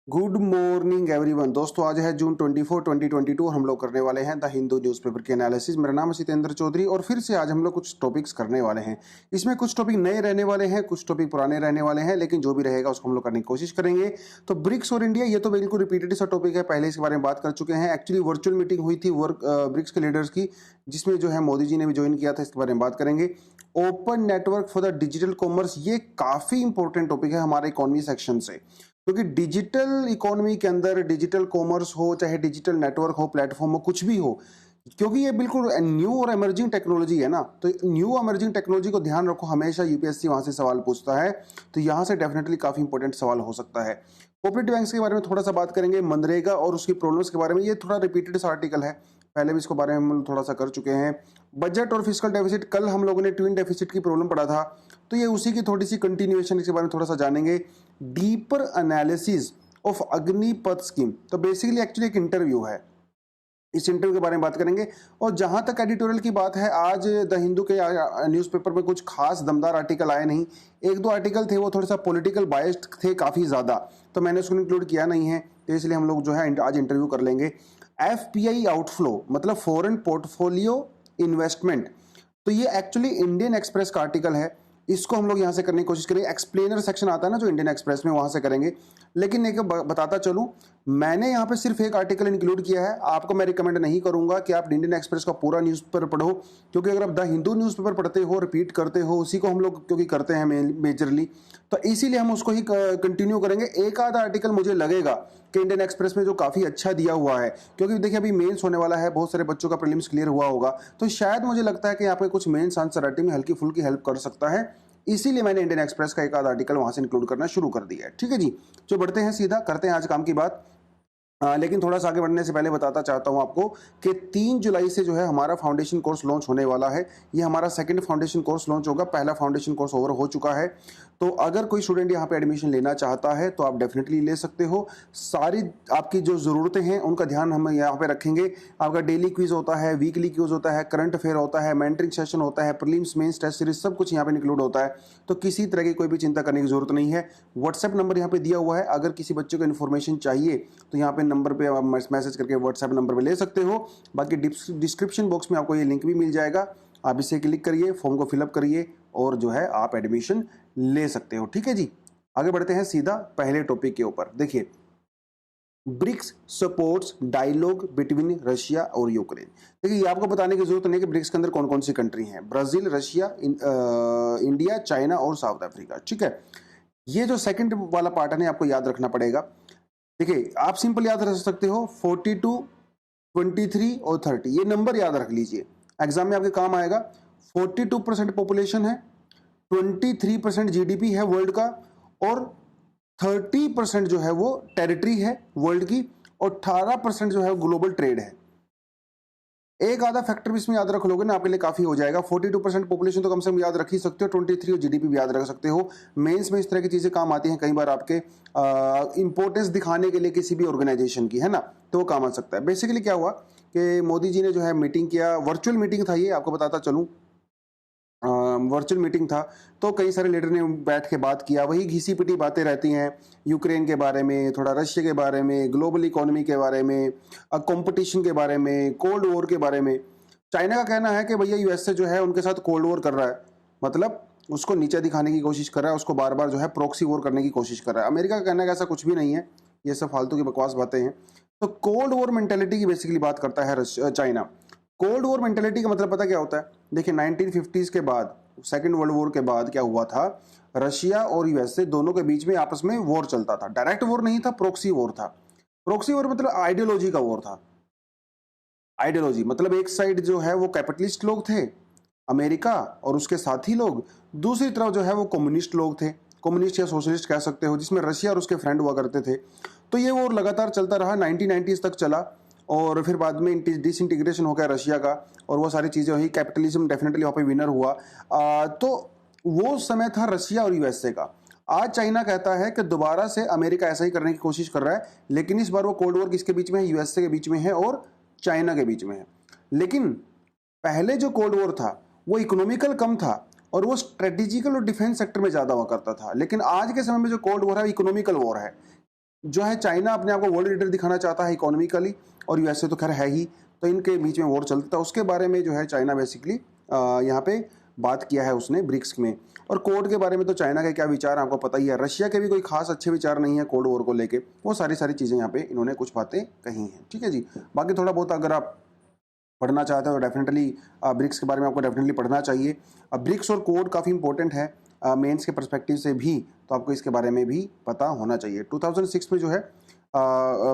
Good morning everyone. दोस्तों आज है जून 24 2022 और हम लोग करने वाले हैं द हिंदू न्यूज़पेपर के एनालिसिस। मेरा नाम है सितेंद्र चौधरी और फिर से आज हम लोग कुछ टॉपिक्स करने वाले हैं। इसमें कुछ टॉपिक नए रहने वाले हैं, कुछ टॉपिक पुराने रहने वाले हैं, लेकिन जो भी रहेगा उसको हम लोग करने की कोशिश करेंगे। तो ब्रिक्स और इंडिया, ये तो बिल्कुल रिपीटेड सा टॉपिक है, पहले इसके बारे में बात कर चुके हैं। एक्चुअली वर्चुअल मीटिंग हुई थी ब्रिक्स के लीडर्स की, जिसमें जो है मोदी जी ने भी ज्वाइन किया था। इसके बारे में बात करेंगे। Open network for the digital commerce, ये काफी इंपॉर्टेंट टॉपिक है हमारे इकोनॉमी सेक्शन से, क्योंकि डिजिटल इकोनॉमी के अंदर डिजिटल कॉमर्स हो, चाहे डिजिटल नेटवर्क हो, प्लेटफॉर्म हो, कुछ भी हो, क्योंकि ये बिल्कुल न्यू और इमर्जिंग टेक्नोलॉजी है ना। तो न्यू इमर्जिंग टेक्नोलॉजी को ध्यान रखो, हमेशा यूपीएससी वहां से सवाल पूछता है, तो यहाँ से डेफिनेटली काफी इंपॉर्टेंट सवाल हो सकता है। कोऑपरेटिव बैंक्स के बारे में थोड़ा सा बात करेंगे, मनरेगा और उसकी प्रॉब्लम्स के बारे में। ये थोड़ा रिपीटेड सा आर्टिकल है, पहले भी इसके बारे में हम थोड़ा सा कर चुके हैं। बजट और फिस्कल डेफिसिट, कल हम लोगों ने ट्विन डेफिसिट की प्रॉब्लम पढ़ा था, तो ये उसी की थोड़ी सी कंटिन्यूएशन, इसके बारे में थोड़ा सा जानेंगे। Deeper analysis of Agnipath scheme, तो बेसिकली एक्चुअली एक इंटरव्यू है, इस इंटरव्यू के बारे में बात करेंगे। और जहां तक एडिटोरियल की बात है, आज द हिंदू के न्यूज़पेपर में कुछ खास दमदार आर्टिकल आए नहीं। एक दो आर्टिकल थे, वो थोड़ा सा पॉलिटिकल बायस्ड थे काफ़ी ज़्यादा, तो मैंने उसको इंक्लूड किया नहीं है, तो इसलिए हम लोग जो है आज इंटरव्यू कर लेंगे। एफपीआई आउटफ्लो मतलब फॉरेन पोर्टफोलियो इन्वेस्टमेंट, तो ये एक्चुअली इंडियन एक्सप्रेस का आर्टिकल है, इसको हम लोग यहाँ से करने की कोशिश करेंगे। एक्सप्लेनर सेक्शन आता है ना जो इंडियन एक्सप्रेस में, वहां से करेंगे। लेकिन एक बताता चलूं, मैंने यहाँ पे सिर्फ एक आर्टिकल इंक्लूड किया है। आपको मैं रिकमेंड नहीं करूंगा कि आप इंडियन एक्सप्रेस का पूरा न्यूज़पेपर पढ़ो, क्योंकि अगर आप द हिंदू न्यूज़पेपर पढ़ते हो, रिपीट करते हो, उसी को हम लोग क्योंकि करते हैं मेजरली, तो इसीलिए हम उसको ही कंटिन्यू करेंगे। एक आधा आर्टिकल मुझे लगेगा कि इंडियन एक्सप्रेस में जो काफ़ी अच्छा दिया हुआ है, क्योंकि देखिए अभी मेंस होने वाला है, बहुत सारे बच्चों का प्रीलिम्स क्लियर हुआ होगा, तो शायद मुझे लगता है कि यहाँ पे कुछ मेंस आंसर राइटिंग में हल्की फुल्की हेल्प कर सकता है। इसीलिए मैंने इंडियन एक्सप्रेस का एक आधा आर्टिकल वहां से इंक्लूड करना शुरू कर दिया है। ठीक है जी, जो बढ़ते हैं, सीधा करते हैं आज काम की बात। लेकिन थोड़ा सा आगे बढ़ने से पहले बताता चाहता हूं आपको कि 3 जुलाई से जो है हमारा फाउंडेशन कोर्स लॉन्च होने वाला है। ये हमारा सेकंड फाउंडेशन कोर्स लॉन्च होगा, पहला फाउंडेशन कोर्स ओवर हो चुका है। तो अगर कोई स्टूडेंट यहाँ पे एडमिशन लेना चाहता है तो आप डेफिनेटली ले सकते हो। सारी आपकी जो ज़रूरतें हैं उनका ध्यान हम यहाँ पे रखेंगे। आपका डेली क्विज होता है, वीकली क्विज होता है, करंट अफेयर होता है, मेंटरिंग सेशन होता है, प्रीलिम्स मेंस टेस्ट सीरीज, सब कुछ यहाँ पे इंक्लूड होता है। तो किसी तरह की कोई भी चिंता करने की जरूरत नहीं है। व्हाट्सएप नंबर यहाँ पे दिया हुआ है, अगर किसी बच्चे को इन्फॉर्मेशन चाहिए तो यहाँ पे नंबर पे आप मैसेज करके व्हाट्सएप नंबर पे ले सकते हो। बाकी डिस्क्रिप्शन बॉक्स में आपको ये लिंक भी मिल जाएगा, आप इसे क्लिक करिए, फॉर्म को फिलअप करिए और जो है आप एडमिशन ले सकते हो। ठीक है जी, आगे बढ़ते हैं सीधा पहले टॉपिक के ऊपर। देखिए, BRICS supports dialogue between Russia और यूक्रेन। देखिए, ये आपको बताने की जरूरत नहीं है कि ब्रिक्स के अंदर कौन कौन सी कंट्री हैं। ब्राजील, रशिया, इंडिया, चाइना और साउथ अफ्रीका। ठीक है, ये जो सेकंड वाला पार्ट है आपको याद रखना पड़ेगा। देखिए, आप सिंपल याद रख सकते हो 42, 23 और 30, ये नंबर याद रख लीजिए, एग्जाम में आपके काम आएगा। 42% पॉपुलेशन है, 23% जीडीपी है वर्ल्ड का, और 30% जो है वो टेरिटरी है वर्ल्ड की, और 18% जो है ग्लोबल ट्रेड है। एक आधा फैक्टर भी इसमें याद रख लोगे ना, आपके लिए काफी हो जाएगा। 42% पॉपुलेशन तो कम से कम याद रख ही सकते हो, 23 और जीडीपी भी याद रख सकते हो। मेंस में इस तरह की चीजें काम आती हैं कई बार, आपके इंपॉर्टेंस दिखाने के लिए किसी भी ऑर्गेनाइजेशन की, है ना, तो वो काम आ सकता है। बेसिकली क्या हुआ कि मोदी जी ने जो है मीटिंग किया, वर्चुअल मीटिंग था ये, आपको बताता चलूं, वर्चुअल मीटिंग था, तो कई सारे लीडर ने बैठ के बात किया। वही घिसी पिटी बातें रहती हैं, यूक्रेन के बारे में, थोड़ा रशिया के बारे में, ग्लोबल इकोनॉमी के बारे में, कंपटीशन के बारे में, कोल्ड वॉर के बारे में। चाइना का कहना है कि भैया यूएसए जो है उनके साथ कोल्ड वॉर कर रहा है, मतलब उसको नीचा दिखाने की कोशिश कर रहा है, उसको बार बार जो है प्रॉक्सी वॉर करने की कोशिश कर रहा है। अमेरिका का कहना है कि ऐसा कुछ भी नहीं है, ये सब फालतू की बकवास बातें हैं। तो कोल्ड वॉर मेंटेलिटी की बेसिकली बात करता है चाइना। कोल्ड वॉर मेंटेलिटी का मतलब पता क्या होता है? देखिए, 1950s के बाद, सेकेंड वर्ल्ड वॉर के बाद क्या हुआ था, रशिया और यूएसए दोनों के बीच में आपस में वॉर चलता था। डायरेक्ट वॉर नहीं था, प्रोक्सी वॉर था। प्रोक्सी वॉर मतलब आइडियोलॉजी का वॉर था। आइडियोलॉजी मतलब एक साइड जो है वो कैपिटलिस्ट लोग थे, अमेरिका और उसके साथी लोग, दूसरी तरफ जो है वो कम्युनिस्ट लोग थे, कम्युनिस्ट या सोशलिस्ट कह सकते हो, जिसमें रशिया और उसके फ्रेंड हुआ करते थे। तो ये वॉर लगातार चलता रहा, 1990s तक चला, और फिर बाद में डिसइंटीग्रेशन हो गया रशिया का, और वो सारी चीज़ें हुई, कैपिटलिज्म डेफिनेटली वहाँ पे विनर हुआ। तो वो समय था रशिया और यूएसए का। आज चाइना कहता है कि दोबारा से अमेरिका ऐसा ही करने की कोशिश कर रहा है, लेकिन इस बार वो कोल्ड वॉर किसके बीच में है? यूएसए के बीच में है और चाइना के बीच में है। लेकिन पहले जो कोल्ड वॉर था वो इकोनॉमिकल कम था और वो स्ट्रेटेजिकल और डिफेंस सेक्टर में ज़्यादा हुआ करता था। लेकिन आज के समय में जो कोल्ड वॉर है इकोनॉमिकल वॉर है। जो है चाइना अपने आप को वर्ल्ड लीडर दिखाना चाहता है इकोनॉमिकली, और यूएसए तो खैर है ही, तो इनके बीच में वॉर चलता था, उसके बारे में जो है चाइना बेसिकली यहाँ पे बात किया है उसने ब्रिक्स में। और कोड के बारे में तो चाइना के क्या विचार आपको पता ही है, रशिया के भी कोई खास अच्छे विचार नहीं है कोड वॉर को लेके, वो सारी चीज़ें यहाँ पे इन्होंने कुछ बातें कही हैं। ठीक है जी, बाकी थोड़ा बहुत अगर आप पढ़ना चाहते हो तो डेफिनेटली ब्रिक्स के बारे में आपको डेफिनेटली पढ़ना चाहिए। ब्रिक्स और कोड काफ़ी इंपॉर्टेंट है मेंस के पर्सपेक्टिव से भी, तो आपको इसके बारे में भी पता होना चाहिए। 2006 में जो है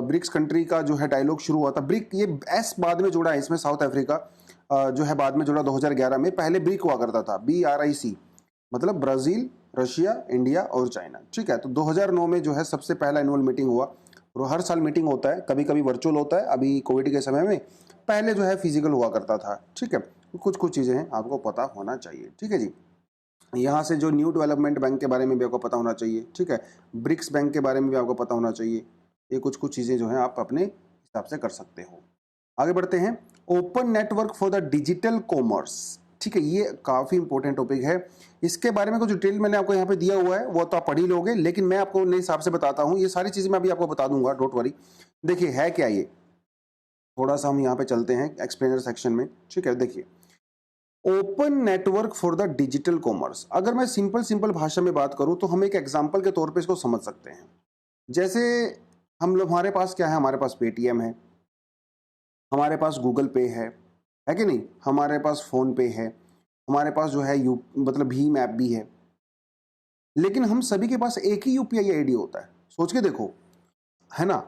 ब्रिक्स कंट्री का जो है डायलॉग शुरू हुआ था। ब्रिक ये एस बाद में जुड़ा है इसमें, साउथ अफ्रीका जो है बाद में जुड़ा 2011 में, पहले ब्रिक हुआ करता था, BRIC, मतलब ब्राज़ील, रशिया, इंडिया और चाइना। ठीक है, तो 2009 में जो है सबसे पहला एनुअल मीटिंग हुआ, और हर साल मीटिंग होता है, कभी कभी वर्चुअल होता है, अभी कोविड के समय में, पहले जो है फिजिकल हुआ करता था। ठीक है, कुछ चीज़ें हैं आपको पता होना चाहिए। ठीक है जी, यहाँ से जो न्यू डेवलपमेंट बैंक के बारे में भी आपको पता होना चाहिए। ठीक है, ब्रिक्स बैंक के बारे में भी आपको पता होना चाहिए। ये कुछ चीज़ें जो हैं आप अपने हिसाब से कर सकते हो। आगे बढ़ते हैं, open network for the digital commerce. ठीक है, ये काफ़ी इंपॉर्टेंट टॉपिक है, इसके बारे में कुछ डिटेल मैंने आपको यहाँ पे दिया हुआ है, वो तो आप पढ़ ही लोगे, लेकिन मैं आपको अपने हिसाब से बताता हूँ। ये सारी चीज़ें मैं अभी आपको बता दूंगा, डोंट वरी। देखिए है क्या ये, थोड़ा सा हम यहाँ पे चलते हैं एक्सप्लेनर सेक्शन में। ठीक है, देखिए open network for the digital commerce, अगर मैं सिंपल भाषा में बात करूं तो हम एक एग्जांपल के तौर पे इसको समझ सकते हैं। जैसे हम लोग, हमारे पास क्या है, हमारे पास पेटीएम है, हमारे पास गूगल पे है कि नहीं, हमारे पास फोन पे है, हमारे पास जो है मतलब भीम ऐप भी है, लेकिन हम सभी के पास एक ही यूपीआई आईडी होता है। सोच के देखो, है ना।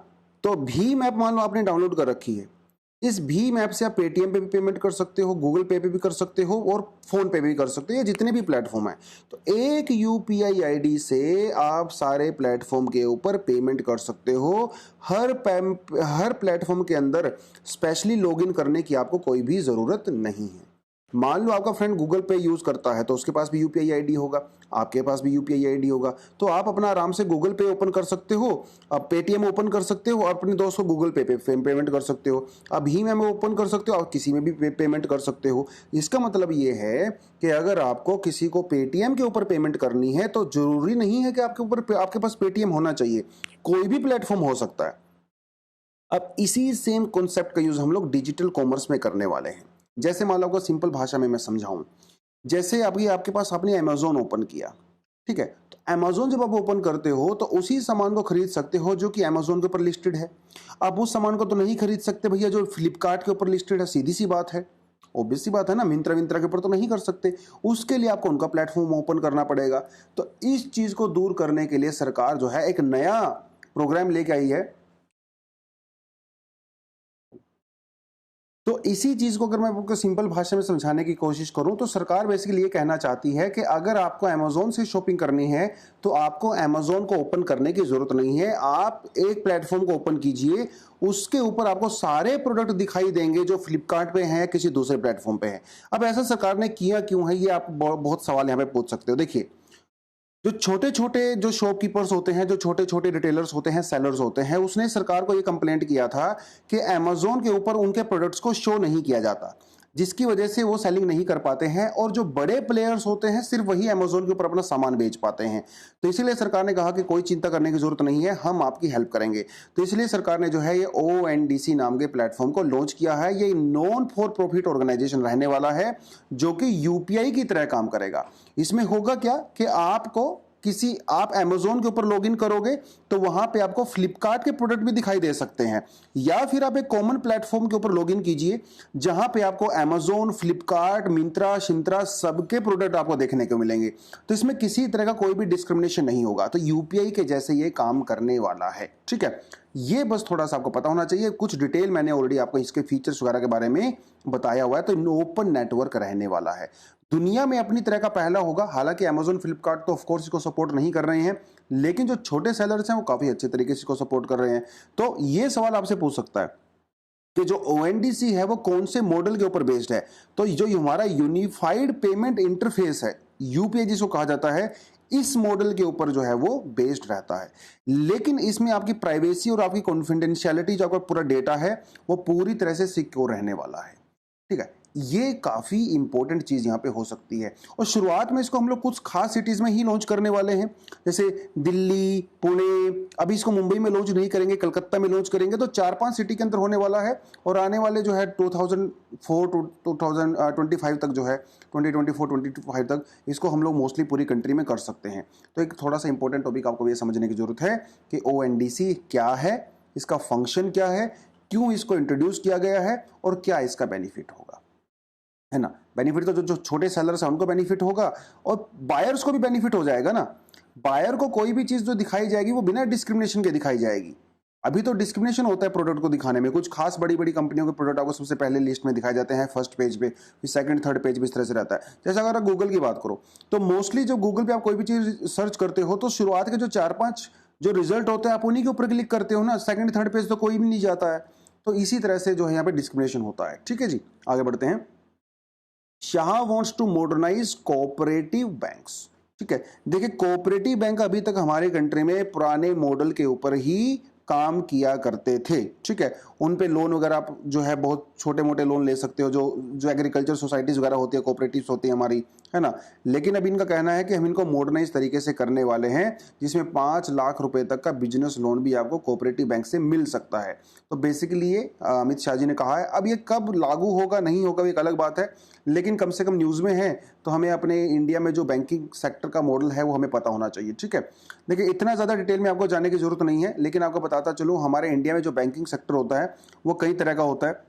तो भीम ऐप मान लो आपने डाउनलोड कर रखी है, इस भीम ऐप से आप पेटीएम पे भी पेमेंट कर सकते हो, गूगल पे भी कर सकते हो, और फोन पे भी कर सकते हो, ये जितने भी प्लेटफॉर्म है। तो एक यूपीआई आईडी से आप सारे प्लेटफॉर्म के ऊपर पेमेंट कर सकते हो। हर प्लेटफॉर्म के अंदर स्पेशली लॉगिन करने की आपको कोई भी जरूरत नहीं है। मान लो आपका फ्रेंड गूगल पे यूज करता है, तो उसके पास भी यूपीआई आईडी होगा, आपके पास भी यूपीआई आईडी होगा, तो आप अपना आराम से गूगल पे ओपन कर सकते हो, आप पेटीएम ओपन कर सकते हो और अपने दोस्त को गूगल पे पेमेंट कर सकते हो, आप भीम में ओपन कर सकते हो, आप किसी में भी पेमेंट कर सकते हो। इसका मतलब ये है कि अगर आपको किसी को पेटीएम के ऊपर पेमेंट करनी है तो जरूरी नहीं है कि आपके पास पेटीएम होना चाहिए, कोई भी प्लेटफॉर्म हो सकता है। अब इसी सेम कॉन्सेप्ट का यूज हम लोग डिजिटल कॉमर्स में करने वाले हैं। जैसे मान लो आपको सिंपल भाषा में मैं समझाऊं, जैसे अभी आपके पास आपने अमेजोन ओपन किया, ठीक है, तो अमेजोन जब आप ओपन करते हो तो उसी सामान को खरीद सकते हो जो कि अमेजोन के ऊपर लिस्टेड है। आप उस सामान को तो नहीं खरीद सकते भैया जो फ्लिपकार्ट के ऊपर लिस्टेड है, सीधी सी बात है, ऑब्वियस सी बात है ना, मिंत्रा विंत्रा के ऊपर तो नहीं कर सकते, उसके लिए आपको उनका प्लेटफॉर्म ओपन करना पड़ेगा। तो इस चीज को दूर करने के लिए सरकार जो है एक नया प्रोग्राम लेके आई है। तो इसी चीज को अगर मैं आपको सिंपल भाषा में समझाने की कोशिश करूं तो सरकार बेसिकली ये कहना चाहती है कि अगर आपको अमेजोन से शॉपिंग करनी है तो आपको अमेजोन को ओपन करने की जरूरत नहीं है, आप एक प्लेटफॉर्म को ओपन कीजिए, उसके ऊपर आपको सारे प्रोडक्ट दिखाई देंगे जो फ्लिपकार्ट पे हैं, किसी दूसरे प्लेटफॉर्म पे है। अब ऐसा सरकार ने किया क्यों है, ये आप बहुत सवाल यहाँ पे पूछ सकते हो। देखिए, जो छोटे छोटे जो शॉपकीपर्स होते हैं, जो छोटे छोटे रिटेलर्स होते हैं, सेलर्स होते हैं, उसने सरकार को ये कंप्लेंट किया था कि अमेजोन के ऊपर उनके प्रोडक्ट्स को शो नहीं किया जाता, जिसकी वजह से वो सेलिंग नहीं कर पाते हैं, और जो बड़े प्लेयर्स होते हैं सिर्फ वही अमेजोन के ऊपर अपना सामान बेच पाते हैं। तो इसीलिए सरकार ने कहा कि कोई चिंता करने की जरूरत नहीं है, हम आपकी हेल्प करेंगे। तो इसलिए सरकार ने जो है ये ONDC नाम के प्लेटफॉर्म को लॉन्च किया है। ये नॉन फॉर प्रॉफिट ऑर्गेनाइजेशन रहने वाला है जो कि यूपीआई की तरह काम करेगा। इसमें होगा क्या कि आप अमेजोन के ऊपर लॉगिन करोगे तो वहां पे आपको फ्लिपकार्ट के प्रोडक्ट भी दिखाई दे सकते हैं, या फिर आप एक कॉमन प्लेटफॉर्म के ऊपर लॉगिन कीजिए जहां पे आपको अमेजोन, फ्लिपकार्ट, मिंत्रा, शिंत्रा सबके प्रोडक्ट आपको देखने को मिलेंगे। तो इसमें किसी तरह का कोई भी डिस्क्रिमिनेशन नहीं होगा। तो यूपीआई के जैसे ये काम करने वाला है। ठीक है, ये बस थोड़ा सा आपको पता होना चाहिए। कुछ डिटेल मैंने ऑलरेडी आपको इसके फीचर्स वगैरह के बारे में बताया हुआ है। तो ओपन नेटवर्क रहने वाला है, दुनिया में अपनी तरह का पहला होगा। हालांकि अमेजोन, फ्लिपकार्ट तो ऑफ कोर्स इसको सपोर्ट नहीं कर रहे हैं, लेकिन जो छोटे सेलर्स हैं वो काफी अच्छे तरीके से इसको सपोर्ट कर रहे हैं। तो ये सवाल आपसे पूछ सकता है कि जो ONDC है वो कौन से मॉडल के ऊपर बेस्ड है। तो जो हमारा यूनिफाइड पेमेंट इंटरफेस है, यूपीआई जिसको कहा जाता है, इस मॉडल के ऊपर जो है वो बेस्ड रहता है। लेकिन इसमें आपकी प्राइवेसी और आपकी कॉन्फिडेंशियलिटी, जो आपका पूरा डेटा है, वो पूरी तरह से सिक्योर रहने वाला है। ठीक है, ये काफ़ी इंपॉर्टेंट चीज़ यहाँ पे हो सकती है। और शुरुआत में इसको हम लोग कुछ खास सिटीज़ में ही लॉन्च करने वाले हैं, जैसे दिल्ली, पुणे, अभी इसको मुंबई में लॉन्च नहीं करेंगे, कलकत्ता में लॉन्च करेंगे। तो 4-5 सिटी के अंदर होने वाला है और आने वाले जो है 2004 टू 2025 तक जो है 2024-25 तक इसको हम लोग मोस्टली पूरी कंट्री में कर सकते हैं। तो एक थोड़ा सा इंपॉर्टेंट टॉपिक आपको ये समझने की जरूरत है कि ONDC क्या है, इसका फंक्शन क्या है, क्यों इसको इंट्रोड्यूस किया गया है और क्या इसका बेनिफिट होगा, है ना। बेनिफिट तो जो छोटे सेलर्स हैं उनको बेनिफिट होगा और बायर्स को भी बेनिफिट हो जाएगा ना। बायर को कोई भी चीज जो दिखाई जाएगी वो बिना डिस्क्रिमिनेशन के दिखाई जाएगी। अभी तो डिस्क्रिमिनेशन होता है प्रोडक्ट को दिखाने में, कुछ खास बड़ी बड़ी कंपनियों के प्रोडक्ट आपको सबसे पहले लिस्ट में दिखाए जाते हैं फर्स्ट पेज पे, फिर सेकंड थर्ड पेज पे, इस तरह से रहता है। जैसे अगर आप गूगल की बात करो तो मोस्टली जब गूगल पे आप कोई भी चीज सर्च करते हो तो शुरुआत के जो 4-5 जो रिजल्ट होते हैं आप उन्हीं के ऊपर क्लिक करते हो ना, सेकंड थर्ड पेज तो कोई भी नहीं जाता है। तो इसी तरह से जो है यहाँ पे डिस्क्रिमिनेशन होता है। ठीक है जी, आगे बढ़ते हैं। Shah wants to modernize cooperative banks. ठीक है, देखिए कोऑपरेटिव बैंक अभी तक हमारे कंट्री में पुराने मॉडल के ऊपर ही काम किया करते थे। ठीक है, उन पे लोन वगैरह आप जो है बहुत छोटे मोटे लोन ले सकते हो, जो एग्रीकल्चर सोसाइटीज वगैरह होती है, कोऑपरेटिव्स होती है हमारी, है ना। लेकिन अभी इनका कहना है कि हम इनको मॉडर्नाइज तरीके से करने वाले हैं, जिसमें 5 लाख रुपए तक का बिजनेस लोन भी आपको कोऑपरेटिव बैंक से मिल सकता है। तो बेसिकली ये अमित शाह जी ने कहा है। अब ये कब लागू होगा नहीं होगा एक अलग बात है, लेकिन कम से कम न्यूज़ में है तो हमें अपने इंडिया में जो बैंकिंग सेक्टर का मॉडल है वो हमें पता होना चाहिए। ठीक है, देखिए इतना ज़्यादा डिटेल में आपको जाने की जरूरत नहीं है, लेकिन आपको बताता चलूँ हमारे इंडिया में जो बैंकिंग सेक्टर होता है वो कई तरह का होता है।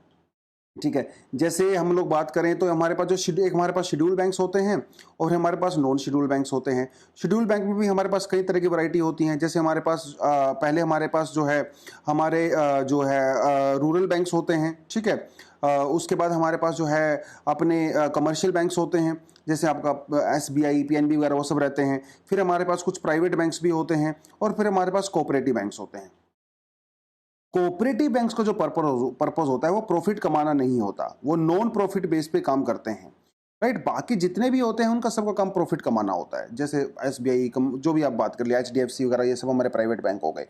ठीक है, जैसे हम लोग बात करें तो हमारे पास एक हमारे पास शेड्यूल बैंक्स होते हैं और हमारे पास नॉन शेड्यूल बैंक्स होते हैं। शेड्यूल बैंक में भी हमारे पास कई तरह की वैरायटी होती हैं। जैसे हमारे पास पहले हमारे पास जो है हमारे जो है रूरल बैंक्स होते हैं। ठीक है, उसके बाद हमारे पास जो है अपने कमर्शियल बैंक्स होते हैं, जैसे आपका SBI, PNB वगैरह वो सब रहते हैं। फिर हमारे पास कुछ प्राइवेट बैंक्स भी होते हैं और फिर हमारे पास कोऑपरेटिव बैंक्स होते हैं। कोऑपरेटिव बैंक्स का जो पर्पस होता है वो प्रॉफिट कमाना नहीं होता, वो नॉन प्रॉफिट बेस पे काम करते हैं। राइट, बाकी जितने भी होते हैं उनका सबका काम प्रॉफिट कमाना होता है। जैसे SBI जो भी आप बात कर लिया, HDFC वगैरह, ये सब हमारे प्राइवेट बैंक हो गए।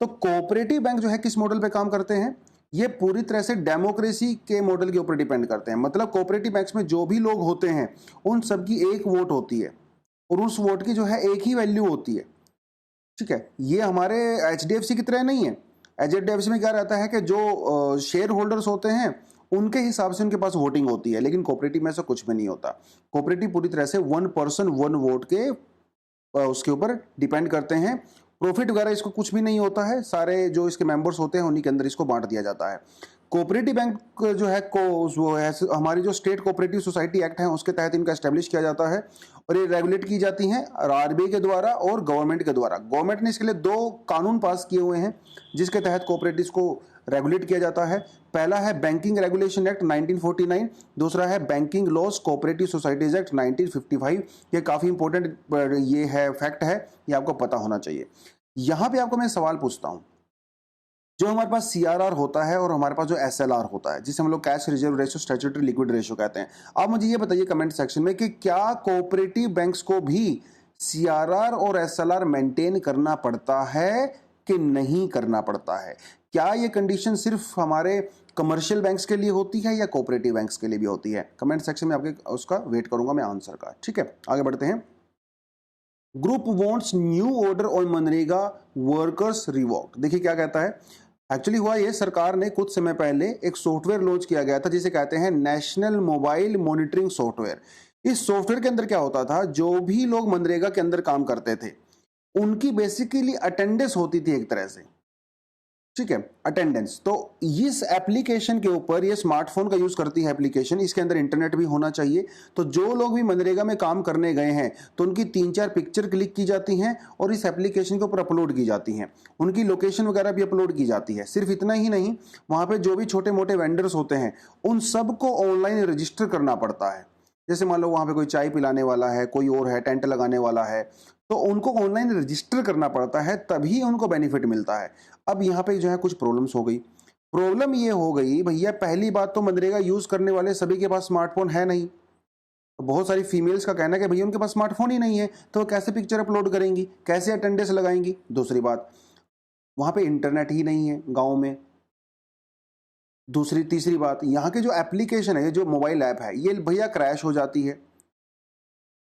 तो कोऑपरेटिव बैंक जो है किस मॉडल पे काम करते हैं, ये पूरी तरह से डेमोक्रेसी के मॉडल के ऊपर डिपेंड करते हैं। मतलब कोऑपरेटिव बैंक्स में जो भी लोग होते हैं उन सबकी एक वोट होती है और उस वोट की जो है एक ही वैल्यू होती है। ठीक है, ये हमारे HDFC की तरह नहीं है। HDFC में क्या रहता है कि जो शेयर होल्डर्स होते हैं उनके हिसाब से उनके पास वोटिंग होती है, लेकिन कोऑपरेटिव में ऐसा कुछ भी नहीं होता। कोऑपरेटिव पूरी तरह से 1 पर्सन 1 वोट के उसके ऊपर डिपेंड करते हैं। प्रॉफिट वगैरह इसको कुछ भी नहीं होता है, सारे जो इसके मेंबर्स होते हैं उन्हीं के अंदर इसको बांट दिया जाता है। कोऑपरेटिव बैंक जो है वो है हमारी जो स्टेट कोऑपरेटिव सोसाइटी एक्ट है उसके तहत इनका एस्टेब्लिश किया जाता है और ये रेगुलेट की जाती हैं RBI के द्वारा और गवर्नमेंट के द्वारा। गवर्नमेंट ने इसके लिए 2 कानून पास किए हुए हैं जिसके तहत कोऑपरेटिव्स को रेगुलेट किया जाता है। पहला है बैंकिंग रेगुलेशन एक्ट 1949, दूसरा है banking laws cooperative societies act 1955। ये काफ़ी इंपॉर्टेंट ये है फैक्ट है, ये आपको पता होना चाहिए। यहाँ पे आपको मैं सवाल पूछता हूँ, जो हमारे पास CRR होता है और हमारे पास जो SLR होता है जिसे हम लोग cash reserve ratio, statutory liquid ratio कहते हैं, आप मुझे ये बताइए कमेंट सेक्शन में कि क्या कोऑपरेटिव बैंक्स को भी CRR और SLR मेंटेन करना पड़ता है कि नहीं करना पड़ता है। क्या ये कंडीशन सिर्फ हमारे कमर्शियल बैंक्स के लिए होती है या कोऑपरेटिव बैंक्स के लिए भी होती है? कमेंट सेक्शन में आपके उसका वेट करूंगा मैं आंसर का। ठीक है, आगे बढ़ते हैं। Group wants new order on मनरेगा वर्कर्स रिवॉक्ड। देखिए क्या कहता है, एक्चुअली हुआ ये, सरकार ने कुछ समय पहले एक सॉफ्टवेयर लॉन्च किया गया था जिसे कहते हैं नेशनल मोबाइल मॉनिटरिंग सॉफ्टवेयर। इस सॉफ्टवेयर के अंदर क्या होता था, जो भी लोग मनरेगा के अंदर काम करते थे उनकी बेसिकली अटेंडेंस होती थी एक तरह से। ठीक है, अटेंडेंस। तो इस एप्लीकेशन के ऊपर, ये स्मार्टफोन का यूज करती है एप्लीकेशन, इसके अंदर इंटरनेट भी होना चाहिए। तो जो लोग भी मनरेगा में काम करने गए हैं तो उनकी 3-4 पिक्चर क्लिक की जाती हैं और इस एप्लीकेशन के ऊपर अपलोड की जाती हैं। उनकी लोकेशन वगैरह भी अपलोड की जाती है। सिर्फ इतना ही नहीं, वहां पे जो भी छोटे मोटे वेंडर्स होते हैं उन सबको ऑनलाइन रजिस्टर करना पड़ता है। जैसे मान लो वहां पे कोई चाय पिलाने वाला है, कोई और है, टेंट लगाने वाला है, तो उनको ऑनलाइन रजिस्टर करना पड़ता है, तभी उनको बेनिफिट मिलता है। अब यहाँ पे जो है कुछ प्रॉब्लम्स हो गई। प्रॉब्लम ये हो गई भैया, पहली बात तो मनरेगा यूज करने वाले सभी के पास स्मार्टफोन है नहीं। तो बहुत सारी फीमेल्स का कहना है कि भैया उनके पास स्मार्टफोन ही नहीं है, तो वो कैसे पिक्चर अपलोड करेंगी, कैसे अटेंडेंस लगाएंगी। दूसरी बात, वहां पे इंटरनेट ही नहीं है गाँव में। दूसरी तीसरी बात, यहाँ की जो एप्लीकेशन है, जो मोबाइल ऐप है, ये भैया क्रैश हो जाती है।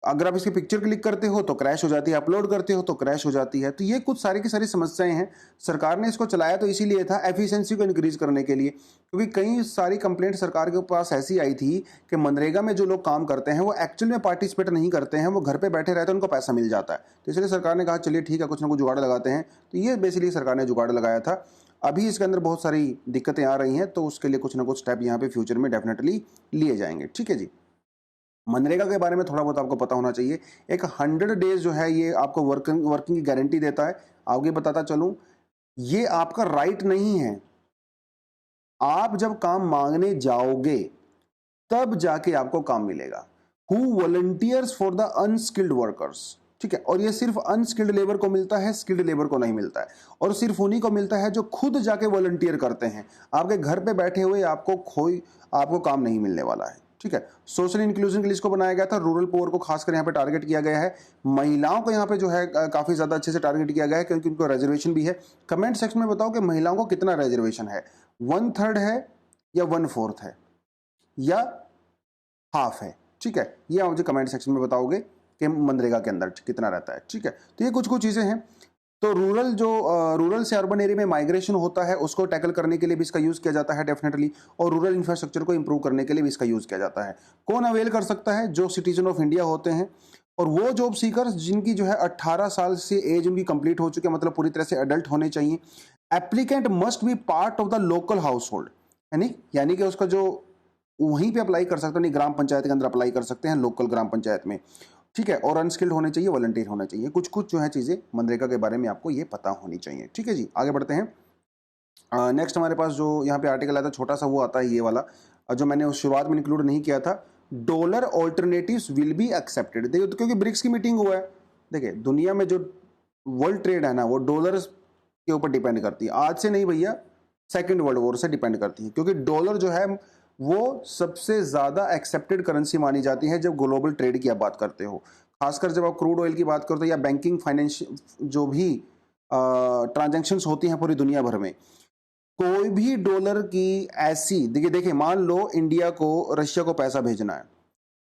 अगर आप इसकी पिक्चर क्लिक करते हो तो क्रैश हो जाती है, अपलोड करते हो तो क्रैश हो जाती है। तो ये कुछ सारी की सारी समस्याएं हैं। सरकार ने इसको चलाया तो इसीलिए था, एफिशिएंसी को इंक्रीज करने के लिए, क्योंकि कई सारी कंप्लेंट सरकार के पास ऐसी आई थी कि मनरेगा में जो लोग काम करते हैं वो एक्चुअल में पार्टिसिपेट नहीं करते हैं, वो घर पे बैठे रहते हैं, उनको पैसा मिल जाता है। तो इसलिए सरकार ने कहा चलिए ठीक है, कुछ ना कुछ जुगाड़ लगाते हैं। तो ये बेसिकली सरकार ने जुगाड़ लगाया था। अभी इसके अंदर बहुत सारी दिक्कतें आ रही हैं, तो उसके लिए कुछ ना कुछ स्टेप यहाँ पे फ्यूचर में डेफिनेटली लिए जाएंगे। ठीक है जी। मनरेगा के बारे में थोड़ा बहुत आपको पता होना चाहिए। एक 100 डेज जो है ये आपको वर्किंग की गारंटी देता है। आगे बताता चलूं, ये आपका राइट नहीं है। आप जब काम मांगने जाओगे तब जाके आपको काम मिलेगा। Who volunteers for the unskilled workers, ठीक है। और ये सिर्फ अनस्किल्ड लेबर को मिलता है, स्किल्ड लेबर को नहीं मिलता है। और सिर्फ उन्हीं को मिलता है जो खुद जाके वॉलंटियर करते हैं। आपके घर पे बैठे हुए आपको काम नहीं मिलने वाला है, ठीक है। सोशल इंक्लूजन के लिए इसको बनाया गया था। रूरल पुअर को खासकर यहाँ पे टारगेट किया गया है। महिलाओं को यहाँ पे जो है काफी ज्यादा अच्छे से टारगेट किया गया है, क्योंकि उनको रिजर्वेशन भी है। कमेंट सेक्शन में बताओ कि महिलाओं को कितना रिजर्वेशन है, 1/3 है या 1/4 है या हाफ है, ठीक है। ये आप मुझे कमेंट सेक्शन में बताओगे कि मनरेगा के अंदर कितना रहता है, ठीक है। तो ये कुछ कुछ चीजें हैं। तो रूरल से अर्बन एरिया में माइग्रेशन होता है, उसको टैकल करने के लिए भी इसका यूज किया जाता है डेफिनेटली। और रूरल इंफ्रास्ट्रक्चर को इंप्रूव करने के लिए भी इसका यूज किया जाता है। कौन अवेल कर सकता है? जो सिटीजन ऑफ इंडिया होते हैं और वो जॉब सीकर्स जिनकी जो है 18 साल से एज उनकी कंप्लीट हो चुकी है, मतलब पूरी तरह से एडल्ट होने चाहिए। Applicant must be part of the local house hold, यानी कि उसका जो वहीं पे अप्लाई कर सकते हैं, ग्राम पंचायत के अंदर अप्लाई कर सकते हैं, लोकल ग्राम पंचायत में, ठीक है। और अनस्किल्ड होने चाहिए, वॉलंटियर होने चाहिए। कुछ कुछ जो है चीज़ें मनरेगा के बारे में आपको ये पता होनी चाहिए, ठीक है जी। आगे बढ़ते हैं। नेक्स्ट हमारे पास जो यहाँ पे आर्टिकल आता है छोटा सा, वो आता है ये वाला, जो मैंने उस शुरुआत में इंक्लूड नहीं किया था। Dollar alternatives will be accepted. देखिए, क्योंकि ब्रिक्स की मीटिंग हुआ है। देखिए, दुनिया में जो वर्ल्ड ट्रेड है ना, वो डॉलर के ऊपर डिपेंड करती है। आज से नहीं भैया, सेकेंड वर्ल्ड वॉर से डिपेंड करती है, क्योंकि डॉलर जो है वो सबसे ज्यादा एक्सेप्टेड करेंसी मानी जाती है जब ग्लोबल ट्रेड की आप बात करते हो। खासकर जब आप क्रूड ऑयल की बात करते हो या बैंकिंग फाइनेंस जो भी ट्रांजैक्शंस होती हैं पूरी दुनिया भर में, कोई भी डॉलर की ऐसी, देखिए मान लो इंडिया को रशिया को पैसा भेजना है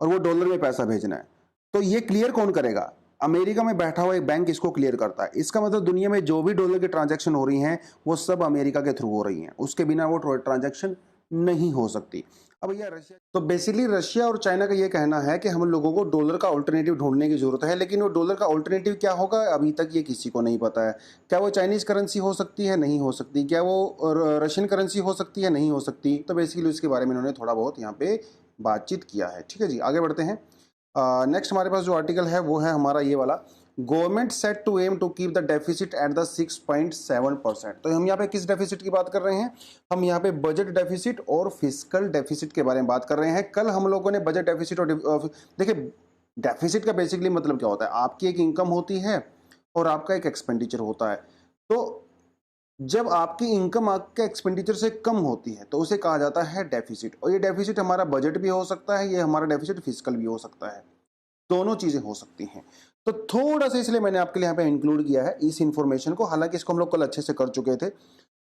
और वो डॉलर में पैसा भेजना है, तो ये क्लियर कौन करेगा? अमेरिका में बैठा हुआ एक बैंक इसको क्लियर करता है। इसका मतलब दुनिया में जो भी डॉलर की ट्रांजैक्शन हो रही हैं वो सब अमेरिका के थ्रू हो रही हैं, उसके बिना वो ट्रांजैक्शन नहीं हो सकती। अब भैया रशिया, तो बेसिकली रशिया और चाइना का ये कहना है कि हम लोगों को डॉलर का अल्टरनेटिव ढूंढने की जरूरत है, लेकिन वो डॉलर का अल्टरनेटिव क्या होगा अभी तक ये किसी को नहीं पता है। क्या वो चाइनीज करेंसी हो सकती है? नहीं हो सकती। क्या वो रशियन करेंसी हो सकती है? नहीं हो सकती। तो बेसिकली उसके बारे में इन्होंने थोड़ा बहुत यहाँ पे बातचीत किया है, ठीक है जी। आगे बढ़ते हैं। नेक्स्ट हमारे पास जो आर्टिकल है वो है हमारा ये वाला, government set to aim to keep the deficit at the 6.7%। तो हम यहाँ पे किस डेफिसिट की बात कर रहे हैं? हम यहाँ पे बजट डेफिसिट और फिस्कल डेफिसिट के बारे में बात कर रहे हैं। कल हम लोगों ने बजट डेफिसिट और देखिए, डेफिसिट का बेसिकली मतलब क्या होता है? आपकी एक इनकम होती है और आपका एक एक्सपेंडिचर होता है। तो जब आपकी इनकम आपके एक्सपेंडिचर से कम होती है तो उसे कहा जाता है डेफिसिट। और ये डेफिसिट हमारा बजट भी हो सकता है, ये हमारा डेफिसिट फिस्कल भी हो सकता है, दोनों चीजें हो सकती हैं। तो थोड़ा सा इसलिए मैंने आपके लिए यहाँ पे इंक्लूड किया है इस इंफॉर्मेशन को, हालांकि इसको हम लोग कल अच्छे से कर चुके थे।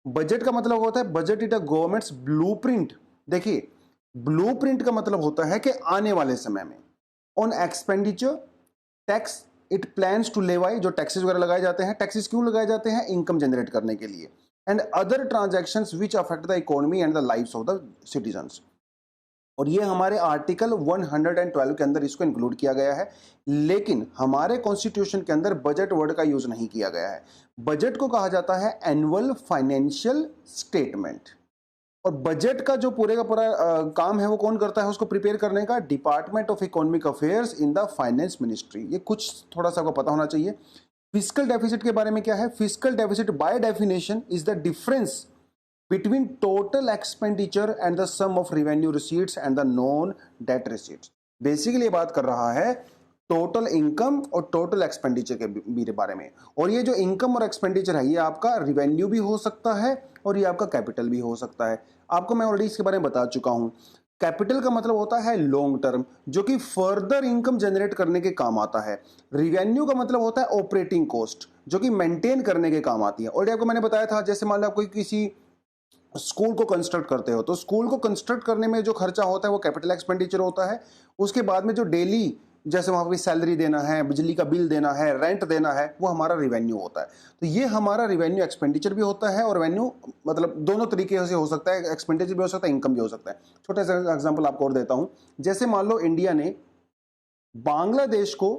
बजट का मतलब होता है, budget is a government's blueprint. देखिए, ब्लूप्रिंट का मतलब होता है कि आने वाले समय में on expenditure tax it plans to levy, जो टैक्सेस वगैरह लगाए जाते हैं। टैक्सेस क्यों लगाए जाते हैं? इनकम जनरेट करने के लिए। And other transactions which affect the economy and the lives of the citizens. और ये हमारे आर्टिकल 112 के अंदर इसको इंक्लूड किया गया है, लेकिन हमारे कॉन्स्टिट्यूशन के अंदर बजट वर्ड का यूज नहीं किया गया है। बजट को कहा जाता है एनुअल फाइनेंशियल स्टेटमेंट। और बजट का जो पूरे का पूरा काम है वो कौन करता है? उसको प्रिपेयर करने का department of economic affairs in the finance ministry. ये कुछ थोड़ा सा आपको पता होना चाहिए। फिस्कल डेफिसिट के बारे में क्या है? Fiscal deficit by definition is the difference between total expenditure and the sum of revenue receipts and the non debt receipts। Basically ये बात कर रहा है टोटल इनकम और टोटल एक्सपेंडिचर के बारे में। और ये जो इनकम और एक्सपेंडिचर है ये आपका रिवेन्यू भी हो सकता है और ये आपका कैपिटल भी हो सकता है। आपको मैं ऑलरेडी इसके बारे में बता चुका हूं। कैपिटल का मतलब होता है लॉन्ग टर्म, जो कि फर्दर इनकम जनरेट करने के काम आता है। रिवेन्यू का मतलब होता है ऑपरेटिंग कॉस्ट, जो कि मेंटेन करने के काम आती है। ऑलरेडी आपको मैंने बताया था, जैसे मान लो कोई किसी स्कूल को कंस्ट्रक्ट करते हो तो स्कूल को कंस्ट्रक्ट करने में जो खर्चा होता है वो कैपिटल एक्सपेंडिचर होता है। उसके बाद में जो डेली जैसे वहाँ पे सैलरी देना है, बिजली का बिल देना है, रेंट देना है, वो हमारा रिवेन्यू होता है। तो ये हमारा रिवेन्यू एक्सपेंडिचर भी होता है, और रेवेन्यू मतलब दोनों तरीके से हो सकता है, एक्सपेंडिचर भी हो सकता है, इनकम भी हो सकता है। छोटा सा एग्जाम्पल आपको और देता हूँ। जैसे मान लो इंडिया ने बांग्लादेश को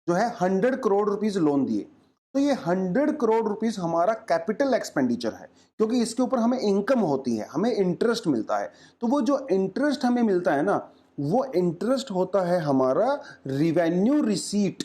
जो है 100 करोड़ रुपीज लोन दिए, तो ये 100 करोड़ रुपीज हमारा कैपिटल एक्सपेंडिचर है, क्योंकि इसके ऊपर हमें इनकम होती है, हमें इंटरेस्ट मिलता है। तो वो जो इंटरेस्ट हमें मिलता है ना, वो इंटरेस्ट होता है हमारा रिवेन्यू रिसीट,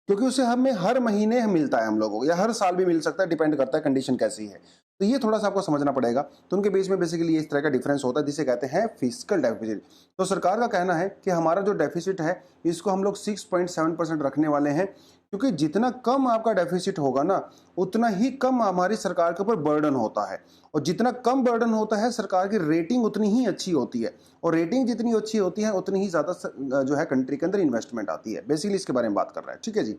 क्योंकि उसे हमें हर महीने मिलता है हम लोगों को, या हर साल भी मिल सकता है, डिपेंड करता है कंडीशन कैसी है। तो ये थोड़ा सा आपको समझना पड़ेगा। तो उनके बीच में बेसिकली इस तरह का डिफरेंस होता है जिसे कहते हैं फिस्कल डेफिसिट। तो सरकार का कहना है कि हमारा जो डेफिसिट है इसको हम लोग 6.7% रखने वाले हैं, क्योंकि जितना कम आपका डेफिसिट होगा ना, उतना ही कम हमारी सरकार के ऊपर बर्डन होता है, और जितना कम बर्डन होता है सरकार की रेटिंग उतनी ही अच्छी होती है, और रेटिंग जितनी अच्छी होती है उतनी ही ज़्यादा जो है कंट्री के अंदर इन्वेस्टमेंट आती है। बेसिकली इसके बारे में बात कर रहा है। ठीक है जी,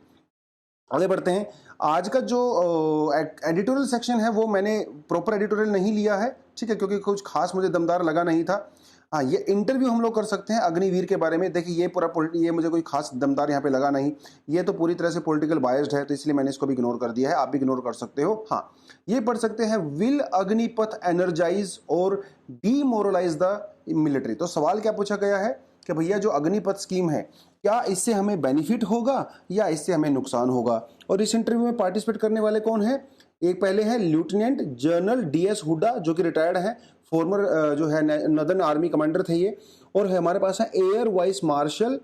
आगे बढ़ते हैं। आज का जो एडिटोरियल सेक्शन है वो मैंने प्रॉपर एडिटोरियल नहीं लिया है, ठीक है, क्योंकि कुछ खास मुझे दमदार लगा नहीं था। हाँ, ये इंटरव्यू हम लोग कर सकते हैं अग्निवीर के बारे में। देखिए ये पूरा ये मुझे कोई खास दमदार यहाँ पे लगा नहीं, ये तो पूरी तरह से पॉलिटिकल बायस्ड है, तो इसलिए मैंने इसको भी इग्नोर कर दिया है। आप भी इग्नोर कर सकते हो। हाँ, ये पढ़ सकते हैं, विल अग्निपथ एनर्जाइज और डीमोरलाइज द मिलिट्री। तो सवाल क्या पूछा गया है कि भैया जो अग्निपथ स्कीम है, क्या इससे हमें बेनिफिट होगा या इससे हमें नुकसान होगा। और इस इंटरव्यू में पार्टिसिपेट करने वाले कौन है? एक पहले है लेफ्टिनेंट जनरल DS हुड्डा, जो कि रिटायर्ड है, फॉर्मर जो है नदर्न आर्मी कमांडर थे ये। और हमारे पास है एयर वाइस मार्शल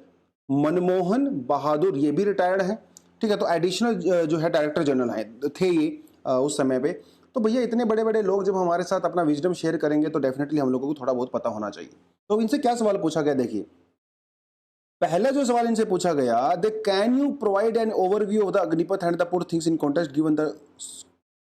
मनमोहन बहादुर, ये भी रिटायर्ड है। ठीक है, तो एडिशनल जो है डायरेक्टर जनरल है थे ये उस समय पे। तो भैया इतने बड़े बड़े लोग जब हमारे साथ अपना विजडम शेयर करेंगे तो डेफिनेटली हम लोगों को थोड़ा बहुत पता होना चाहिए। तो इनसे क्या सवाल पूछा गया, देखिए पहला जो सवाल इनसे पूछा गया, they can you provide an overview of the Agnipath and the put things in context given the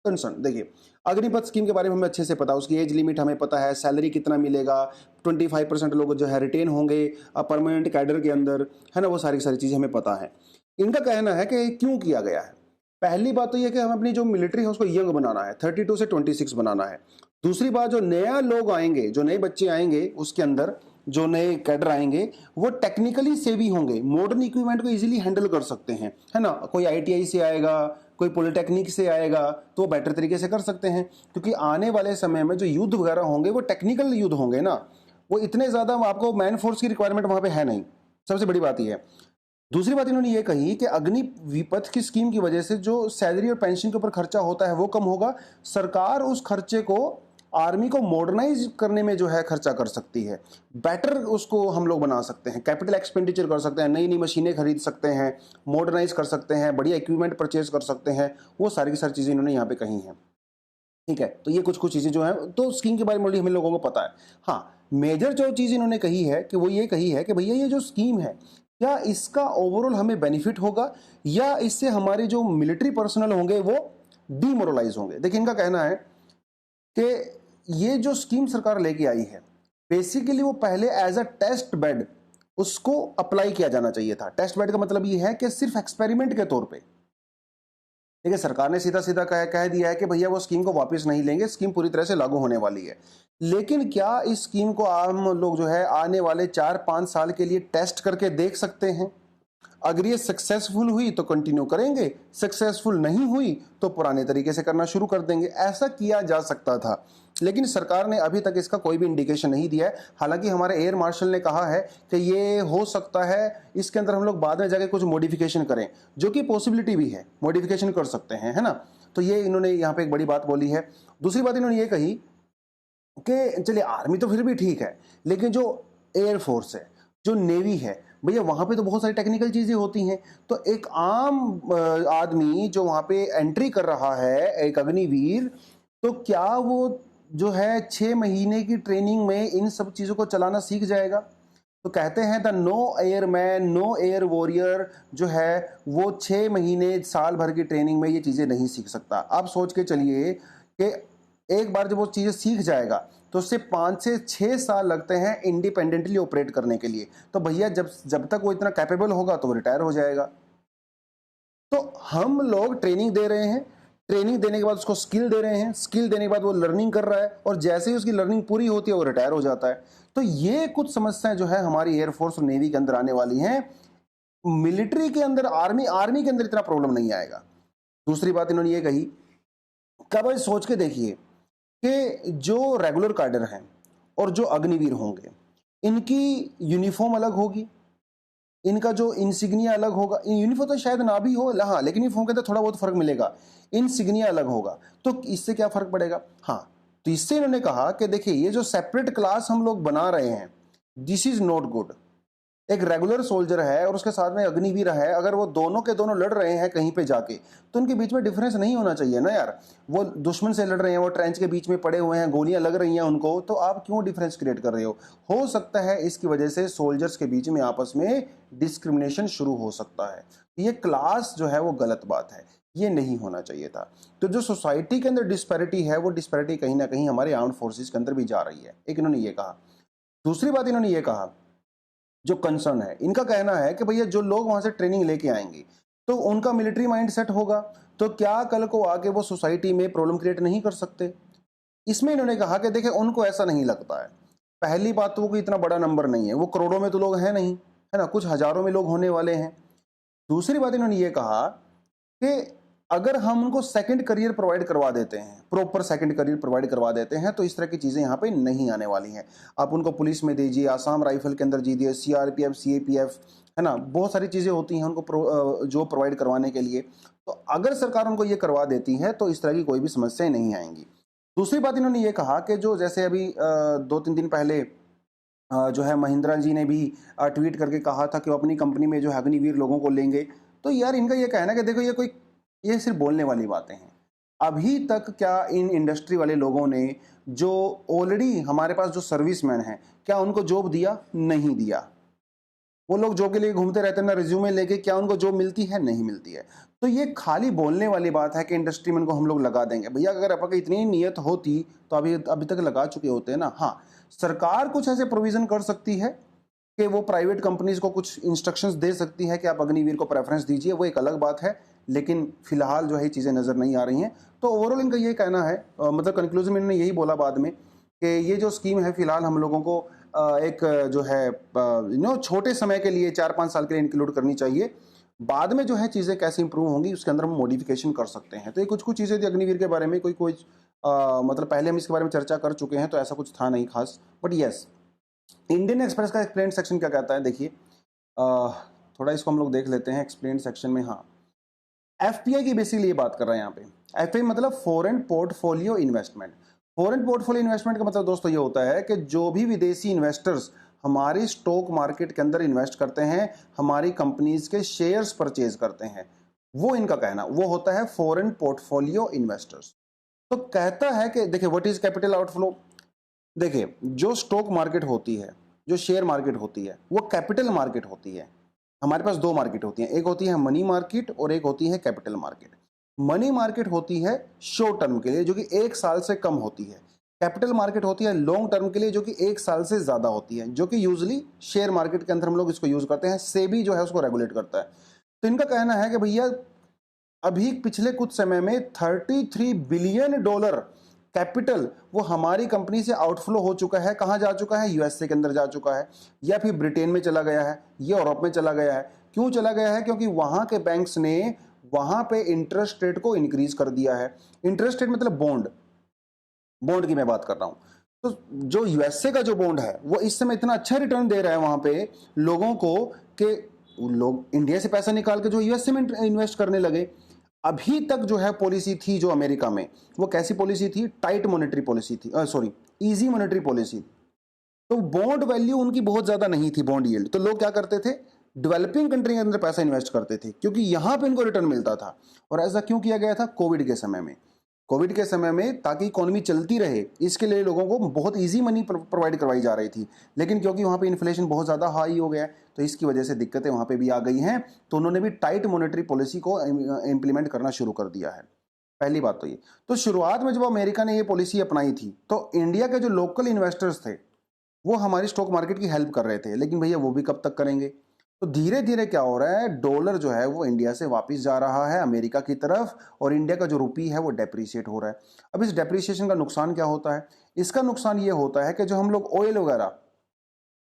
concern. देखिए अग्निपथ स्कीम के बारे में हमें अच्छे से पता है, उसकी एज लिमिट हमें पता है, सैलरी कितना मिलेगा, 25% लोग जो है रिटेन होंगे परमानेंट कैडर के अंदर, है ना, वो सारी चीजें हमें पता है। इनका कहना है कि क्यों किया गया है। पहली बात तो यह कि हमें अपनी जो मिलिट्री है उसको यंग बनाना है, 32 से 26 बनाना है। दूसरी बात, जो नया लोग आएंगे, जो नए बच्चे आएंगे उसके अंदर, जो नए कैडर आएंगे वो टेक्निकली सेवी होंगे, मॉडर्न इक्विपमेंट को इजीली हैंडल कर सकते हैं, है ना। कोई ITI से आएगा, कोई पॉलिटेक्निक से आएगा, तो वो बेटर तरीके से कर सकते हैं, क्योंकि आने वाले समय में जो युद्ध वगैरह होंगे वो टेक्निकल युद्ध होंगे ना, वो इतने ज़्यादा आपको मैन फोर्स की रिक्वायरमेंट वहाँ पे है नहीं। सबसे बड़ी बात ये है। दूसरी बात इन्होंने ये कही कि अग्निपथ की स्कीम की वजह से जो सैलरी और पेंशन के ऊपर खर्चा होता है वो कम होगा। सरकार उस खर्चे को आर्मी को मॉडर्नाइज करने में जो है खर्चा कर सकती है, बेटर उसको हम लोग बना सकते हैं, कैपिटल एक्सपेंडिचर कर सकते हैं, नई नई मशीनें खरीद सकते हैं, मॉडर्नाइज कर सकते हैं, बढ़िया इक्विपमेंट परचेज कर सकते हैं। वो सारी की सारी चीज़ें इन्होंने यहाँ पे कही हैं। ठीक है, तो ये कुछ कुछ चीज़ें जो है तो स्कीम के बारे में हमें लोगों को पता है। हाँ, मेजर जो चीज़ इन्होंने कही है कि वो ये कही है कि भैया ये जो स्कीम है, क्या इसका ओवरऑल हमें बेनिफिट होगा या इससे हमारे जो मिलिट्री पर्सनल होंगे वो डीमोरलाइज होंगे। देखिए इनका कहना है कि ये जो स्कीम सरकार लेके आई है, बेसिकली वो पहले एज अ टेस्ट बेड उसको अप्लाई किया जाना चाहिए था। टेस्ट बेड का मतलब ये है कि सिर्फ एक्सपेरिमेंट के तौर पे। देखिए सरकार ने सीधा सीधा कह दिया है कि भैया वो स्कीम को वापस नहीं लेंगे, स्कीम पूरी तरह से लागू होने वाली है। लेकिन क्या इस स्कीम को आम लोग जो है आने वाले 4-5 साल के लिए टेस्ट करके देख सकते हैं? अगर ये सक्सेसफुल हुई तो कंटिन्यू करेंगे, सक्सेसफुल नहीं हुई तो पुराने तरीके से करना शुरू कर देंगे। ऐसा किया जा सकता था, लेकिन सरकार ने अभी तक इसका कोई भी इंडिकेशन नहीं दिया है। हालांकि हमारे एयर मार्शल ने कहा है कि ये हो सकता है इसके अंदर हम लोग बाद में जाके कुछ मॉडिफिकेशन करें, जो कि पॉसिबिलिटी भी है, मॉडिफिकेशन कर सकते हैं, है ना। तो ये इन्होंने यहाँ पे एक बड़ी बात बोली है। दूसरी बात इन्होंने ये कही कि चलिए आर्मी तो फिर भी ठीक है, लेकिन जो एयरफोर्स है, जो नेवी है, भैया वहाँ पे तो बहुत सारी टेक्निकल चीज़ें होती हैं। तो एक आम आदमी जो वहाँ पे एंट्री कर रहा है, एक अग्निवीर, तो क्या वो जो है 6 महीने की ट्रेनिंग में इन सब चीज़ों को चलाना सीख जाएगा? तो कहते हैं the no airman no air warrior जो है वो 6 महीने साल भर की ट्रेनिंग में ये चीज़ें नहीं सीख सकता। आप सोच के चलिए कि एक बार जब वो चीज़ें सीख जाएगा तो उससे 5 से 6 साल लगते हैं इंडिपेंडेंटली ऑपरेट करने के लिए। तो भैया जब तक वो इतना कैपेबल होगा तो वो रिटायर हो जाएगा। तो हम लोग ट्रेनिंग दे रहे हैं, ट्रेनिंग देने के बाद उसको स्किल दे रहे हैं, स्किल देने के बाद वो लर्निंग कर रहा है, और जैसे ही उसकी लर्निंग पूरी होती है वो रिटायर हो जाता है। तो ये कुछ समस्याएं जो है हमारी एयरफोर्स और नेवी के अंदर आने वाली हैं। मिलिट्री के अंदर, आर्मी के अंदर इतना प्रॉब्लम नहीं आएगा। दूसरी बात इन्होंने ये कही कि भाई सोच के देखिए कि जो रेगुलर कैडर हैं और जो अग्निवीर होंगे, इनकी यूनिफॉर्म अलग होगी, इनका जो इंसिग्निया अलग होगा। यूनिफॉर्म तो शायद ना भी हो, हाँ, लेकिन यूनिफॉर्म के अंदर थोड़ा बहुत फर्क मिलेगा। इंसिग्निया अलग होगा, तो इससे क्या फर्क पड़ेगा? हाँ, तो इससे इन्होंने कहा कि देखिए ये जो सेपरेट क्लास हम लोग बना रहे हैं, दिस इज नॉट गुड। एक रेगुलर सोल्जर है और उसके साथ में अग्निवीर है, अगर वो दोनों के दोनों लड़ रहे हैं कहीं पे जाके, तो उनके बीच में डिफरेंस नहीं होना चाहिए ना यार। वो दुश्मन से लड़ रहे हैं, वो ट्रेंच के बीच में पड़े हुए हैं, गोलियां लग रही हैं उनको, तो आप क्यों डिफरेंस क्रिएट कर रहे हो सकता है इसकी वजह से सोल्जर्स के बीच में आपस में डिस्क्रिमिनेशन शुरू हो सकता है। ये क्लास जो है वो गलत बात है, ये नहीं होना चाहिए था। तो जो सोसाइटी के अंदर डिस्पैरिटी है, वो डिस्पैरिटी कहीं ना कहीं हमारे आर्म्ड फोर्सेस के अंदर भी जा रही है। एक इन्होंने ये कहा। दूसरी बात इन्होंने ये कहा, जो कंसर्न है, इनका कहना है कि भैया जो लोग वहां से ट्रेनिंग लेके आएंगे तो उनका मिलिट्री माइंड सेट होगा, तो क्या कल को आके वो सोसाइटी में प्रॉब्लम क्रिएट नहीं कर सकते? इसमें इन्होंने कहा कि देखिए उनको ऐसा नहीं लगता है। पहली बात तो वो कोई इतना बड़ा नंबर नहीं है, वो करोड़ों में तो लोग हैं नहीं, है ना, कुछ हजारों में लोग होने वाले हैं। दूसरी बात इन्होंने ये कहा कि अगर हम उनको सेकंड करियर प्रोवाइड करवा देते हैं, प्रॉपर सेकंड करियर प्रोवाइड करवा देते हैं, तो इस तरह की चीज़ें यहाँ पे नहीं आने वाली हैं। आप उनको पुलिस में दीजिए, आसाम राइफल के अंदर दीजिए, सीआरपीएफ, सीएपीएफ, है ना, बहुत सारी चीज़ें होती हैं उनको जो प्रोवाइड करवाने के लिए। तो अगर सरकार उनको ये करवा देती है तो इस तरह की कोई भी समस्याएं नहीं आएंगी। दूसरी बात इन्होंने ये कहा कि जो जैसे अभी 2-3 दिन पहले जो है महिंद्रा जी ने भी ट्वीट करके कहा था कि वो अपनी कंपनी में जो है अग्निवीर लोगों को लेंगे। तो यार इनका ये कहना है कि देखो ये सिर्फ बोलने वाली बातें हैं। अभी तक क्या इन इंडस्ट्री वाले लोगों ने जो ऑलरेडी हमारे पास जो सर्विसमैन हैं, क्या उनको जॉब दिया? नहीं दिया। वो लोग जॉब के लिए घूमते रहते हैं ना रिज्यूमे लेके, क्या उनको जॉब मिलती है? नहीं मिलती है। तो ये खाली बोलने वाली बात है कि इंडस्ट्री मैन को हम लोग लगा देंगे। भैया अगर आपकी इतनी नीयत होती तो अभी तक लगा चुके होते हैं ना। हाँ, सरकार कुछ ऐसे प्रोविजन कर सकती है कि वो प्राइवेट कंपनीज को कुछ इंस्ट्रक्शंस दे सकती है कि आप अग्निवीर को प्रेफरेंस दीजिए, वो एक अलग बात है, लेकिन फिलहाल जो है चीज़ें नज़र नहीं आ रही हैं। तो ओवरऑल इनका ये कहना है, मतलब कंक्लूजन में इन्होंने यही बोला बाद में कि ये जो स्कीम है फिलहाल हम लोगों को एक जो है छोटे समय के लिए 4-5 साल के लिए इंक्लूड करनी चाहिए। बाद में जो है चीज़ें कैसे इंप्रूव होंगी उसके अंदर हम मॉडिफिकेशन कर सकते हैं। तो ये कुछ चीज़ें थी अग्निवीर के बारे में, कोई मतलब पहले हम इसके बारे में चर्चा कर चुके हैं, तो ऐसा कुछ था नहीं खास। बट येस, इंडियन एक्सप्रेस का एक्सप्लेन सेक्शन क्या कहता है, देखिए थोड़ा इसको हम लोग देख लेते हैं एक्सप्लेन सेक्शन में। हाँ, एफपीआई की बेसिकली ये बात कर रहे हैं यहाँ पे। एफपीआई मतलब foreign portfolio investment. Foreign portfolio investment का मतलब दोस्तों ये होता है कि जो भी विदेशी इन्वेस्टर्स हमारी स्टॉक मार्केट के अंदर इन्वेस्ट करते हैं, हमारी कंपनीज के शेयर्स परचेज करते हैं, वो इनका कहना वो होता है फॉरेन पोर्टफोलियो इन्वेस्टर्स। तो कहता है कि देखिए व्हाट इज कैपिटल आउटफ्लो। देखिए जो स्टॉक मार्केट होती है, जो शेयर मार्केट होती है, वो कैपिटल मार्केट होती है। हमारे पास दो मार्केट होती हैं, एक होती है मनी मार्केट और एक होती है कैपिटल मार्केट। मनी मार्केट होती है शॉर्ट टर्म के लिए जो कि 1 साल से कम होती है। कैपिटल मार्केट होती है लॉन्ग टर्म के लिए जो कि 1 साल से ज़्यादा होती है, जो कि यूजली शेयर मार्केट के अंदर हम लोग इसको यूज़ करते हैं। सेबी जो है उसको रेगुलेट करता है। तो इनका कहना है कि भैया अभी पिछले कुछ समय में $33 बिलियन कैपिटल वो हमारी कंपनी से आउटफ्लो हो चुका है। कहाँ जा चुका है? यूएसए के अंदर जा चुका है, या फिर ब्रिटेन में चला गया है, या यूरोप में चला गया है। क्यों चला गया है? क्योंकि वहाँ के बैंक्स ने वहाँ पे इंटरेस्ट रेट को इंक्रीज कर दिया है। इंटरेस्ट रेट मतलब बॉन्ड की मैं बात कर रहा हूँ। तो जो यूएसए का जो बॉन्ड है वो इस समय इतना अच्छा रिटर्न दे रहा है वहाँ पे लोगों को कि लोग इंडिया से पैसा निकाल के जो यूएसए में इन्वेस्ट करने लगे। अभी तक जो है पॉलिसी थी जो अमेरिका में, वो कैसी पॉलिसी थी? टाइट मॉनेटरी पॉलिसी थी, इजी मॉनेटरी पॉलिसी। तो बॉन्ड वैल्यू उनकी बहुत ज्यादा नहीं थी, बॉन्ड यील्ड। तो लोग क्या करते थे? डेवलपिंग कंट्री के अंदर पैसा इन्वेस्ट करते थे क्योंकि यहां पे इनको रिटर्न मिलता था। और ऐसा क्यों किया गया था? कोविड के समय में ताकि इकोनॉमी चलती रहे, इसके लिए लोगों को बहुत इजी मनी प्रोवाइड करवाई जा रही थी। लेकिन क्योंकि वहाँ पे इन्फ्लेशन बहुत ज़्यादा हाई हो गया है, तो इसकी वजह से दिक्कतें वहाँ पे भी आ गई हैं। तो उन्होंने भी टाइट मॉनेटरी पॉलिसी को इम्प्लीमेंट करना शुरू कर दिया है। पहली बात तो ये। तो शुरुआत में जब अमेरिका ने ये पॉलिसी अपनाई थी तो इंडिया के जो लोकल इन्वेस्टर्स थे वो हमारी स्टॉक मार्केट की हेल्प कर रहे थे, लेकिन भैया वो भी कब तक करेंगे? तो धीरे धीरे क्या हो रहा है, डॉलर जो है वो इंडिया से वापस जा रहा है अमेरिका की तरफ, और इंडिया का जो रुपी है वो डेप्रिशिएट हो रहा है। अब इस डेप्रिशिएशन का नुकसान क्या होता है? इसका नुकसान ये होता है कि जो हम लोग ऑयल वगैरह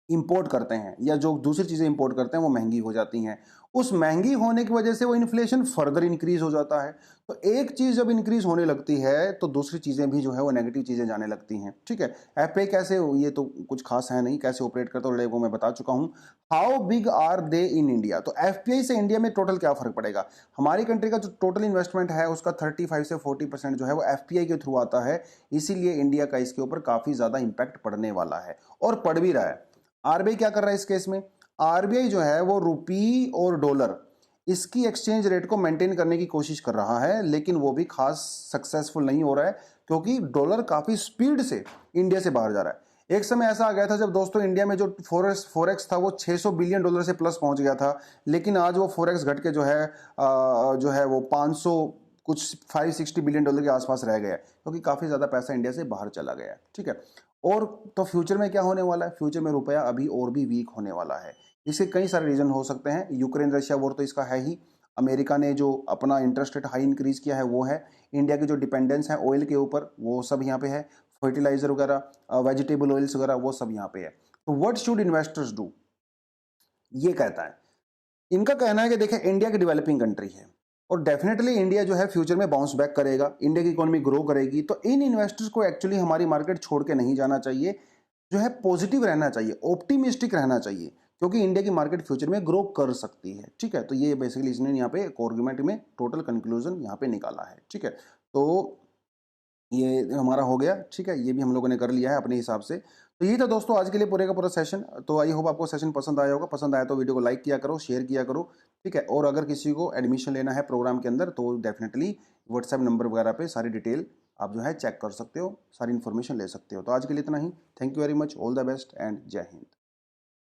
इंपोर्ट करते हैं या जो दूसरी चीजें इंपोर्ट करते हैं वो महंगी हो जाती हैं। उस महंगी होने की वजह से वो इन्फ्लेशन फर्दर इंक्रीज हो जाता है। तो एक चीज जब इंक्रीज होने लगती है तो दूसरी चीजें भी जो है वो नेगेटिव चीजें जाने लगती हैं। ठीक है, एफपीआई कैसे, ये तो कुछ खास है नहीं, कैसे ऑपरेट करता है वो मैं बता चुका हूं। How big are they in India? तो एफपीआई से इंडिया में टोटल क्या फर्क पड़ेगा? हमारी कंट्री का जो टोटल इन्वेस्टमेंट है उसका 35 से 40% जो है वो एफपीआई के थ्रू आता है, इसीलिए इंडिया का इसके ऊपर काफी ज्यादा इंपैक्ट पड़ने वाला है और पड़ भी रहा है। आरबीआई क्या कर रहा है इस केस में? आरबीआई जो है वो रुपी और डॉलर इसकी एक्सचेंज रेट को मेंटेन करने की कोशिश कर रहा है, लेकिन वो भी खास सक्सेसफुल नहीं हो रहा है क्योंकि डॉलर काफी स्पीड से इंडिया से बाहर जा रहा है। एक समय ऐसा आ गया था जब दोस्तों इंडिया में जो फोरेक्स था वो 600 बिलियन डॉलर से प्लस पहुंच गया था, लेकिन आज वो फोरेक्स घट के जो है वो 500 कुछ 560 बिलियन डॉलर के आसपास रह गया है, क्योंकि काफी ज्यादा पैसा इंडिया से बाहर चला गया है। ठीक है, और तो फ्यूचर में क्या होने वाला है? फ्यूचर में रुपया अभी और भी वीक होने वाला है। इसके कई सारे रीजन हो सकते हैं। यूक्रेन रशिया वॉर तो इसका है ही, अमेरिका ने जो अपना इंटरेस्ट रेट हाई इंक्रीज किया है वो है, इंडिया की जो डिपेंडेंस है ऑयल के ऊपर वो सब यहाँ पे है, फर्टिलाइजर वगैरह, वेजिटेबल ऑयल्स वगैरह वो सब यहाँ पे है। तो व्हाट शुड इन्वेस्टर्स डू, ये कहता है। इनका कहना है कि देखें इंडिया की डेवलपिंग कंट्री है और डेफिनेटली इंडिया जो है फ्यूचर में बाउंस बैक करेगा, इंडिया की इकोनॉमी ग्रो करेगी, तो इन इन्वेस्टर्स को एक्चुअली हमारी मार्केट छोड़ के नहीं जाना चाहिए, जो है पॉजिटिव रहना चाहिए, ऑप्टिमिस्टिक रहना चाहिए, क्योंकि इंडिया की मार्केट फ्यूचर में ग्रो कर सकती है। ठीक है, तो ये बेसिकली इसने यहाँ पे एक आर्गुमेंट में टोटल कंक्लूजन यहाँ पे निकाला है। ठीक है, तो ये हमारा हो गया। ठीक है, ये भी हम लोगों ने कर लिया है अपने हिसाब से। तो ये था दोस्तों आज के लिए पूरे का पूरा सेशन। तो आई होप आपको सेशन पसंद आया होगा। पसंद आया तो वीडियो को लाइक किया करो, शेयर किया करो। ठीक है, और अगर किसी को एडमिशन लेना है प्रोग्राम के अंदर तो डेफिनेटली व्हाट्सएप नंबर वगैरह पे सारी डिटेल आप जो है चेक कर सकते हो, सारी इन्फॉर्मेशन ले सकते हो। तो आज के लिए इतना ही। Thank you very much, all the best and जय हिंद।